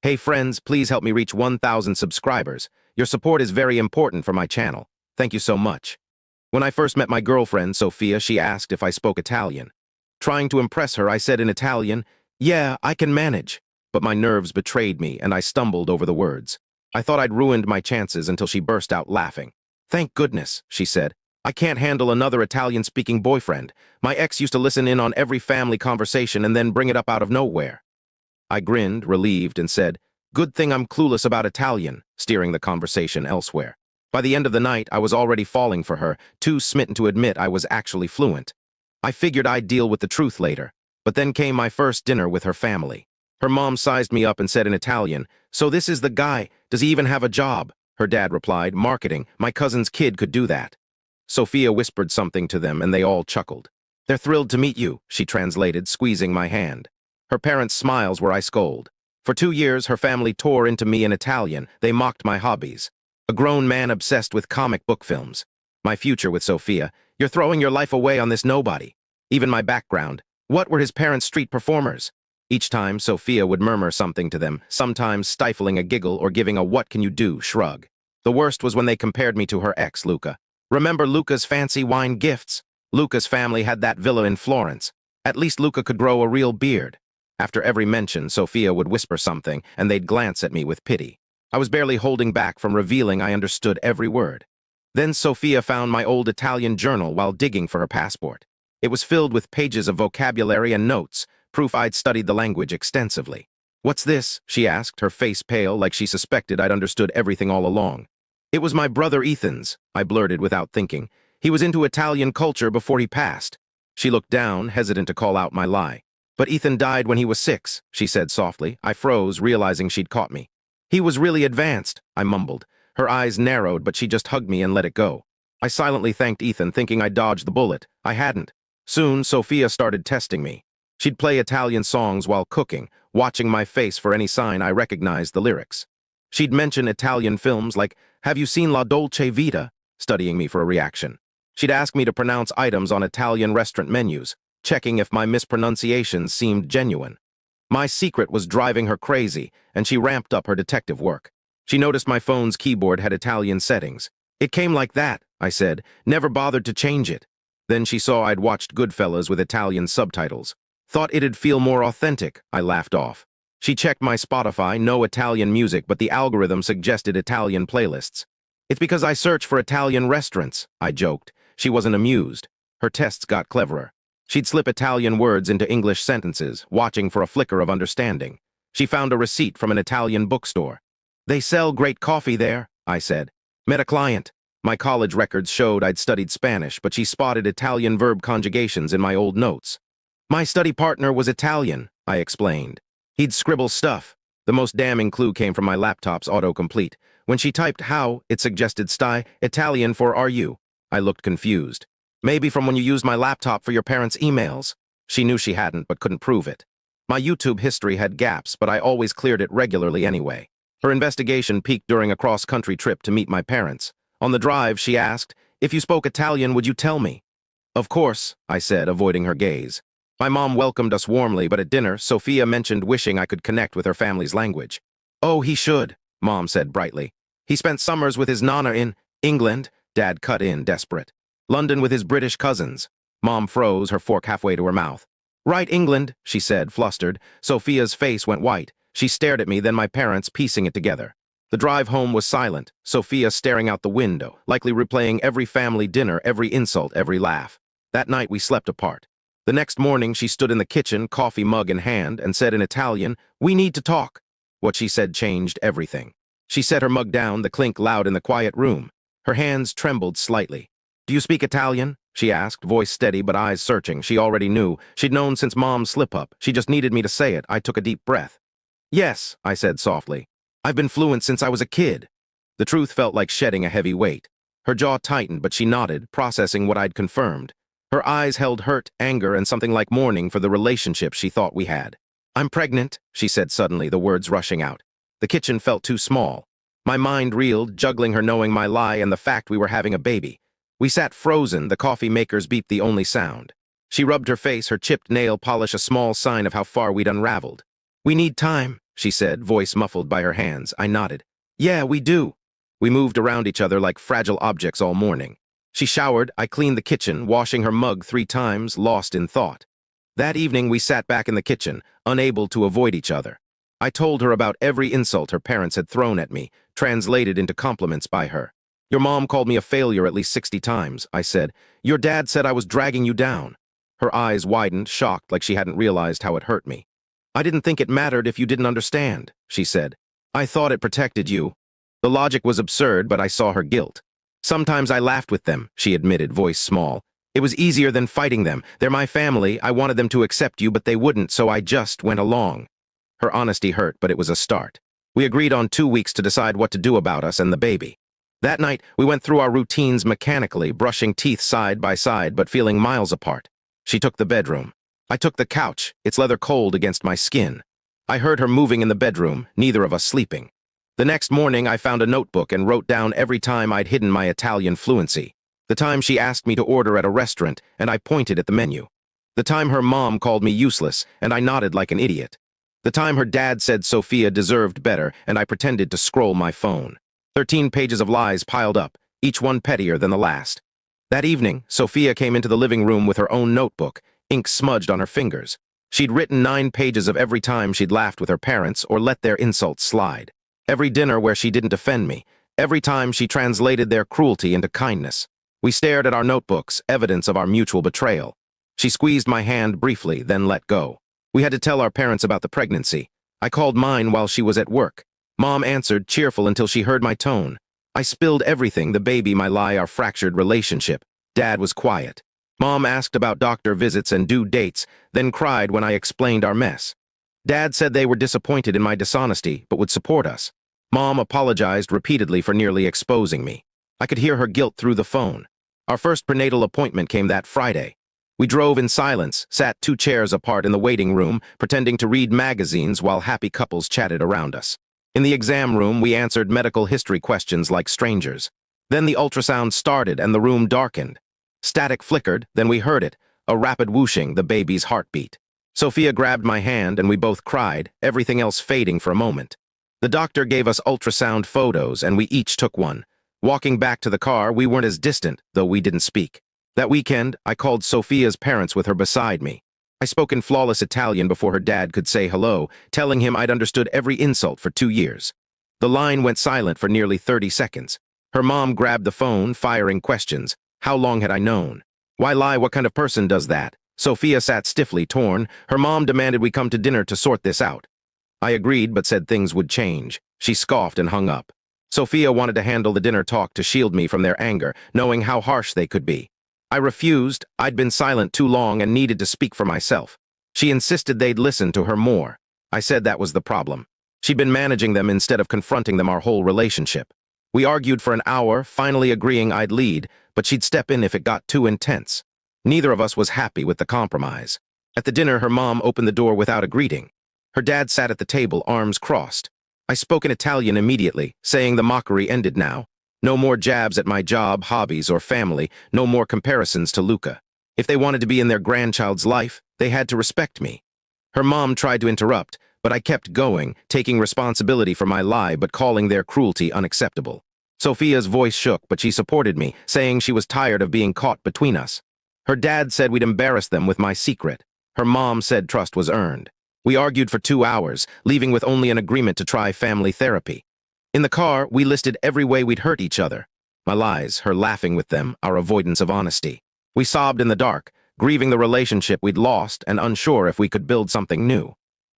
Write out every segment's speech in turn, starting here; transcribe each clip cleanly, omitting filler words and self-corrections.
Hey friends, please help me reach 1,000 subscribers. Your support is very important for my channel. Thank you so much. When I first met my girlfriend, Sophia, she asked if I spoke Italian. Trying to impress her, I said in Italian, "Yeah, I can manage." But my nerves betrayed me, and I stumbled over the words. I thought I'd ruined my chances until she burst out laughing. "Thank goodness," she said. "I can't handle another Italian-speaking boyfriend. My ex used to listen in on every family conversation and then bring it up out of nowhere." I grinned, relieved, and said, "Good thing I'm clueless about Italian," steering the conversation elsewhere. By the end of the night, I was already falling for her, too smitten to admit I was actually fluent. I figured I'd deal with the truth later, but then came my first dinner with her family. Her mom sized me up and said in Italian, "So this is the guy, does he even have a job?" Her dad replied, "Marketing, my cousin's kid could do that." Sophia whispered something to them and they all chuckled. "They're thrilled to meet you," she translated, squeezing my hand. Her parents' smiles were ice cold. For 2 years, her family tore into me in Italian. They mocked my hobbies. A grown man obsessed with comic book films. My future with Sophia, "You're throwing your life away on this nobody." Even my background. What were his parents' street performers? Each time, Sophia would murmur something to them, sometimes stifling a giggle or giving a "what can you do" shrug. The worst was when they compared me to her ex, Luca. Remember Luca's fancy wine gifts? Luca's family had that villa in Florence. At least Luca could grow a real beard. After every mention, Sophia would whisper something, and they'd glance at me with pity. I was barely holding back from revealing I understood every word. Then Sophia found my old Italian journal while digging for her passport. It was filled with pages of vocabulary and notes, proof I'd studied the language extensively. "What's this?" she asked, her face pale like she suspected I'd understood everything all along. "It was my brother Ethan's," I blurted without thinking. "He was into Italian culture before he passed." She looked down, hesitant to call out my lie. "But Ethan died when he was 6, she said softly. I froze, realizing she'd caught me. "He was really advanced," I mumbled. Her eyes narrowed, but she just hugged me and let it go. I silently thanked Ethan, thinking I'd dodged the bullet. I hadn't. Soon, Sophia started testing me. She'd play Italian songs while cooking, watching my face for any sign I recognized the lyrics. She'd mention Italian films like, "Have you seen La Dolce Vita?" studying me for a reaction. She'd ask me to pronounce items on Italian restaurant menus, checking if my mispronunciations seemed genuine. My secret was driving her crazy, and she ramped up her detective work. She noticed my phone's keyboard had Italian settings. "It came like that," I said, never bothered to change it. Then she saw I'd watched Goodfellas with Italian subtitles. "Thought it'd feel more authentic," I laughed off. She checked my Spotify, no Italian music, but the algorithm suggested Italian playlists. "It's because I search for Italian restaurants," I joked. She wasn't amused. Her tests got cleverer. She'd slip Italian words into English sentences, watching for a flicker of understanding. She found a receipt from an Italian bookstore. "They sell great coffee there," I said. "Met a client." My college records showed I'd studied Spanish, but she spotted Italian verb conjugations in my old notes. "My study partner was Italian," I explained. "He'd scribble stuff." The most damning clue came from my laptop's autocomplete. When she typed "how," it suggested "stai," Italian for "are you?" I looked confused. "Maybe from when you used my laptop for your parents' emails." She knew she hadn't, but couldn't prove it. My YouTube history had gaps, but I always cleared it regularly anyway. Her investigation peaked during a cross-country trip to meet my parents. On the drive, she asked, "If you spoke Italian, would you tell me?" "Of course," I said, avoiding her gaze. My mom welcomed us warmly, but at dinner, Sophia mentioned wishing I could connect with her family's language. "Oh, he should," Mom said brightly. "He spent summers with his nana in England," Dad cut in, desperate. "London with his British cousins." Mom froze, her fork halfway to her mouth. "Right, England," she said, flustered. Sophia's face went white. She stared at me, then my parents, piecing it together. The drive home was silent, Sophia staring out the window, likely replaying every family dinner, every insult, every laugh. That night we slept apart. The next morning she stood in the kitchen, coffee mug in hand, and said in Italian, "We need to talk." What she said changed everything. She set her mug down, the clink loud in the quiet room. Her hands trembled slightly. "Do you speak Italian?" she asked, voice steady but eyes searching. She already knew. She'd known since Mom's slip-up. She just needed me to say it. I took a deep breath. "Yes," I said softly. "I've been fluent since I was a kid." The truth felt like shedding a heavy weight. Her jaw tightened, but she nodded, processing what I'd confirmed. Her eyes held hurt, anger, and something like mourning for the relationship she thought we had. "I'm pregnant," she said suddenly, the words rushing out. The kitchen felt too small. My mind reeled, juggling her knowing my lie and the fact we were having a baby. We sat frozen, the coffee maker's beep the only sound. She rubbed her face, her chipped nail polish a small sign of how far we'd unraveled. "We need time," she said, voice muffled by her hands. I nodded. Yeah, we do. We moved around each other like fragile objects all morning. She showered, I cleaned the kitchen, washing her mug 3 times, lost in thought. That evening we sat back in the kitchen, unable to avoid each other. I told her about every insult her parents had thrown at me, translated into compliments by her. Your mom called me a failure at least 60 times, I said. Your dad said I was dragging you down. Her eyes widened, shocked like she hadn't realized how it hurt me. I didn't think it mattered if you didn't understand, she said. I thought it protected you. The logic was absurd, but I saw her guilt. Sometimes I laughed with them, she admitted, voice small. It was easier than fighting them. They're my family. I wanted them to accept you, but they wouldn't, so I just went along. Her honesty hurt, but it was a start. We agreed on 2 weeks to decide what to do about us and the baby. That night, we went through our routines mechanically, brushing teeth side by side, but feeling miles apart. She took the bedroom. I took the couch, its leather cold against my skin. I heard her moving in the bedroom, neither of us sleeping. The next morning, I found a notebook and wrote down every time I'd hidden my Italian fluency. The time she asked me to order at a restaurant, and I pointed at the menu. The time her mom called me useless, and I nodded like an idiot. The time her dad said Sophia deserved better, and I pretended to scroll my phone. 13 pages of lies piled up, each one pettier than the last. That evening, Sophia came into the living room with her own notebook, ink smudged on her fingers. She'd written 9 pages of every time she'd laughed with her parents or let their insults slide. Every dinner where she didn't offend me. Every time she translated their cruelty into kindness. We stared at our notebooks, evidence of our mutual betrayal. She squeezed my hand briefly, then let go. We had to tell our parents about the pregnancy. I called mine while she was at work. Mom answered, cheerful until she heard my tone. I spilled everything, the baby, my lie, our fractured relationship. Dad was quiet. Mom asked about doctor visits and due dates, then cried when I explained our mess. Dad said they were disappointed in my dishonesty, but would support us. Mom apologized repeatedly for nearly exposing me. I could hear her guilt through the phone. Our first prenatal appointment came that Friday. We drove in silence, sat 2 chairs apart in the waiting room, pretending to read magazines while happy couples chatted around us. In the exam room, we answered medical history questions like strangers. Then the ultrasound started and the room darkened. Static flickered, then we heard it, a rapid whooshing, the baby's heartbeat. Sophia grabbed my hand and we both cried, everything else fading for a moment. The doctor gave us ultrasound photos and we each took one. Walking back to the car, we weren't as distant, though we didn't speak. That weekend, I called Sophia's parents with her beside me. I spoke in flawless Italian before her dad could say hello, telling him I'd understood every insult for 2 years. The line went silent for nearly 30 seconds. Her mom grabbed the phone, firing questions. How long had I known? Why lie? What kind of person does that? Sophia sat stiffly, torn. Her mom demanded we come to dinner to sort this out. I agreed, but said things would change. She scoffed and hung up. Sophia wanted to handle the dinner talk to shield me from their anger, knowing how harsh they could be. I refused. I'd been silent too long and needed to speak for myself. She insisted they'd listen to her more. I said that was the problem. She'd been managing them instead of confronting them our whole relationship. We argued for an hour, finally agreeing I'd lead, but she'd step in if it got too intense. Neither of us was happy with the compromise. At the dinner, her mom opened the door without a greeting. Her dad sat at the table, arms crossed. I spoke in Italian immediately, saying the mockery ended now. No more jabs at my job, hobbies, or family, no more comparisons to Luca. If they wanted to be in their grandchild's life, they had to respect me. Her mom tried to interrupt, but I kept going, taking responsibility for my lie but calling their cruelty unacceptable. Sophia's voice shook, but she supported me, saying she was tired of being caught between us. Her dad said we'd embarrass them with my secret. Her mom said trust was earned. We argued for 2 hours, leaving with only an agreement to try family therapy. In the car, we listed every way we'd hurt each other. My lies, her laughing with them, our avoidance of honesty. We sobbed in the dark, grieving the relationship we'd lost and unsure if we could build something new.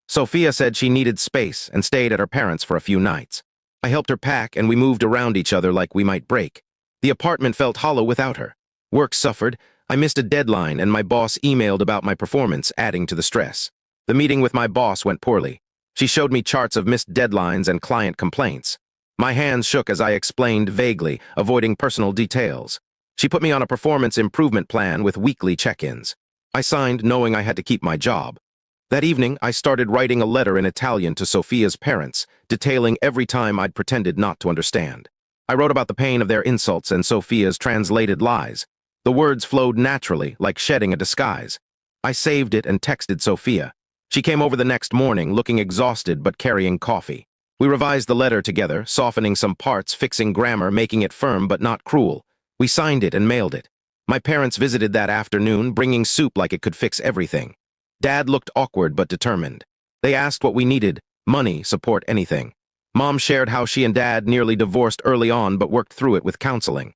Sophia said she needed space and stayed at her parents' for a few nights. I helped her pack and we moved around each other like we might break. The apartment felt hollow without her. Work suffered. I missed a deadline and my boss emailed about my performance, adding to the stress. The meeting with my boss went poorly. She showed me charts of missed deadlines and client complaints. My hands shook as I explained vaguely, avoiding personal details. She put me on a performance improvement plan with weekly check-ins. I signed knowing I had to keep my job. That evening, I started writing a letter in Italian to Sophia's parents, detailing every time I'd pretended not to understand. I wrote about the pain of their insults and Sophia's translated lies. The words flowed naturally, like shedding a disguise. I saved it and texted Sophia. She came over the next morning, looking exhausted but carrying coffee. We revised the letter together, softening some parts, fixing grammar, making it firm but not cruel. We signed it and mailed it. My parents visited that afternoon, bringing soup like it could fix everything. Dad looked awkward but determined. They asked what we needed: money, support, anything. Mom shared how she and Dad nearly divorced early on but worked through it with counseling.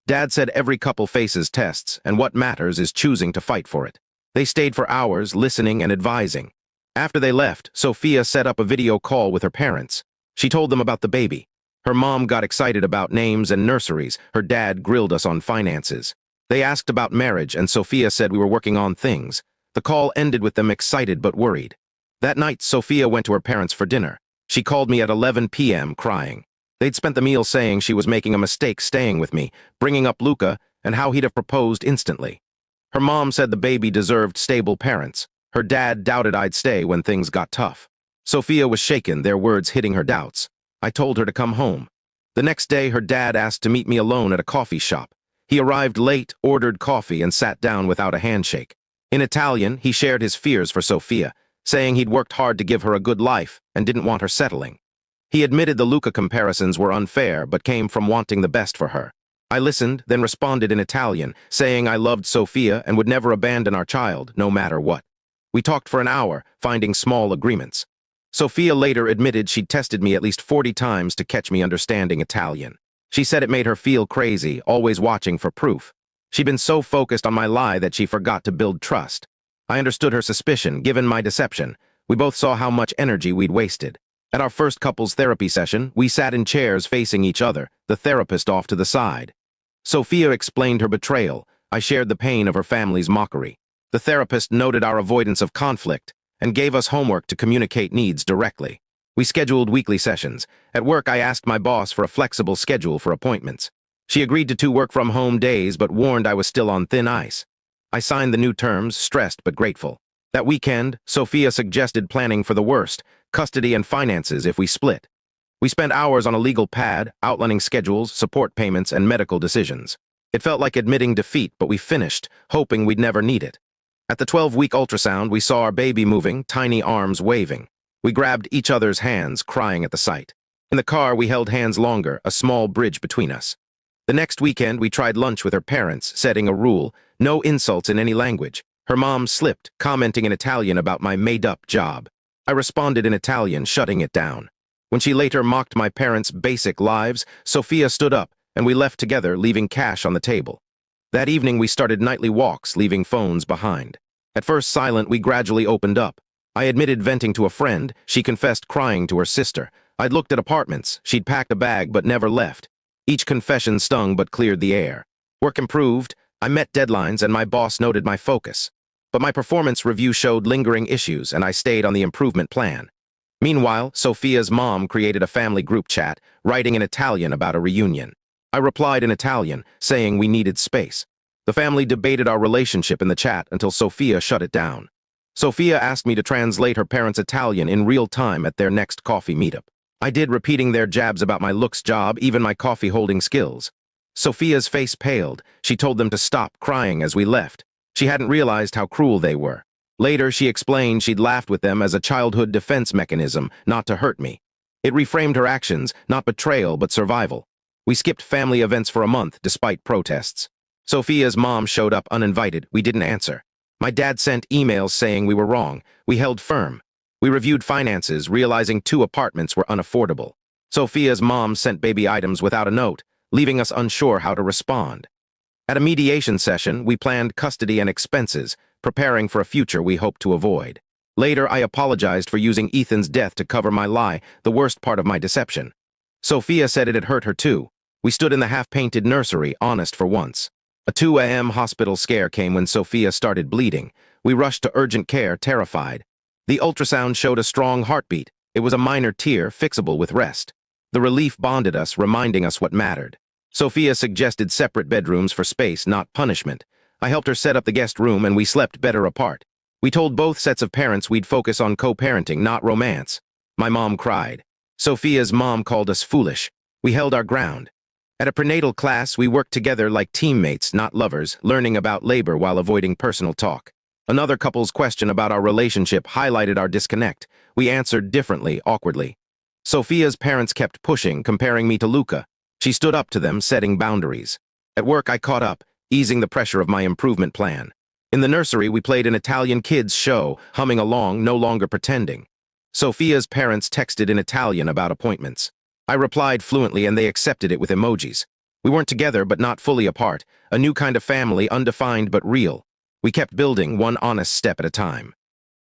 Dad said every couple faces tests, and what matters is choosing to fight for it. They stayed for hours, listening and advising. After they left, Sophia set up a video call with her parents. She told them about the baby. Her mom got excited about names and nurseries. Her dad grilled us on finances. They asked about marriage, and Sophia said we were working on things. The call ended with them excited but worried. That night, Sophia went to her parents for dinner. She called me at 11 p.m. crying. They'd spent the meal saying she was making a mistake staying with me, bringing up Luca, and how he'd have proposed instantly. Her mom said the baby deserved stable parents. Her dad doubted I'd stay when things got tough. Sophia was shaken, their words hitting her doubts. I told her to come home. The next day, her dad asked to meet me alone at a coffee shop. He arrived late, ordered coffee, and sat down without a handshake. In Italian, he shared his fears for Sophia, saying he'd worked hard to give her a good life and didn't want her settling. He admitted the Luca comparisons were unfair but came from wanting the best for her. I listened, then responded in Italian, saying I loved Sophia and would never abandon our child, no matter what. We talked for an hour, finding small agreements. Sophia later admitted she'd tested me at least 40 times to catch me understanding Italian. She said it made her feel crazy, always watching for proof. She'd been so focused on my lie that she forgot to build trust. I understood her suspicion, given my deception. We both saw how much energy we'd wasted. At our first couples therapy session, we sat in chairs facing each other, the therapist off to the side. Sophia explained her betrayal. I shared the pain of her family's mockery. The therapist noted our avoidance of conflict and gave us homework to communicate needs directly. We scheduled weekly sessions. At work, I asked my boss for a flexible schedule for appointments. She agreed to 2 work-from-home days but warned I was still on thin ice. I signed the new terms, stressed but grateful. That weekend, Sophia suggested planning for the worst, custody and finances if we split. We spent hours on a legal pad, outlining schedules, support payments, and medical decisions. It felt like admitting defeat, but we finished, hoping we'd never need it. At the 12-week ultrasound, we saw our baby moving, tiny arms waving. We grabbed each other's hands, crying at the sight. In the car, we held hands longer, a small bridge between us. The next weekend, we tried lunch with her parents, setting a rule: no insults in any language. Her mom slipped, commenting in Italian about my made-up job. I responded in Italian, shutting it down. When she later mocked my parents' basic lives, Sophia stood up, and we left together, leaving cash on the table. That evening, we started nightly walks, leaving phones behind. At first silent, we gradually opened up. I admitted venting to a friend. She confessed crying to her sister. I'd looked at apartments. She'd packed a bag but never left. Each confession stung but cleared the air. Work improved. I met deadlines and my boss noted my focus. But my performance review showed lingering issues and I stayed on the improvement plan. Meanwhile, Sophia's mom created a family group chat, writing in Italian about a reunion. I replied in Italian, saying we needed space. The family debated our relationship in the chat until Sophia shut it down. Sophia asked me to translate her parents' Italian in real time at their next coffee meetup. I did, repeating their jabs about my looks, job, even my coffee-holding skills. Sophia's face paled. She told them to stop crying as we left. She hadn't realized how cruel they were. Later, she explained she'd laughed with them as a childhood defense mechanism, not to hurt me. It reframed her actions, not betrayal, but survival. We skipped family events for a month, despite protests. Sophia's mom showed up uninvited. We didn't answer. My dad sent emails saying we were wrong. We held firm. We reviewed finances, realizing 2 apartments were unaffordable. Sophia's mom sent baby items without a note, leaving us unsure how to respond. At a mediation session, we planned custody and expenses, preparing for a future we hoped to avoid. Later, I apologized for using Ethan's death to cover my lie, the worst part of my deception. Sophia said it had hurt her too. We stood in the half-painted nursery, honest for once. A 2 a.m. hospital scare came when Sophia started bleeding. We rushed to urgent care, terrified. The ultrasound showed a strong heartbeat. It was a minor tear, fixable with rest. The relief bonded us, reminding us what mattered. Sophia suggested separate bedrooms for space, not punishment. I helped her set up the guest room and we slept better apart. We told both sets of parents we'd focus on co-parenting, not romance. My mom cried. Sophia's mom called us foolish. We held our ground. At a prenatal class, we worked together like teammates, not lovers, learning about labor while avoiding personal talk. Another couple's question about our relationship highlighted our disconnect. We answered differently, awkwardly. Sophia's parents kept pushing, comparing me to Luca. She stood up to them, setting boundaries. At work, I caught up, easing the pressure of my improvement plan. In the nursery, we played an Italian kids' show, humming along, no longer pretending. Sophia's parents texted in Italian about appointments. I replied fluently and they accepted it with emojis. We weren't together but not fully apart, a new kind of family, undefined but real. We kept building, one honest step at a time.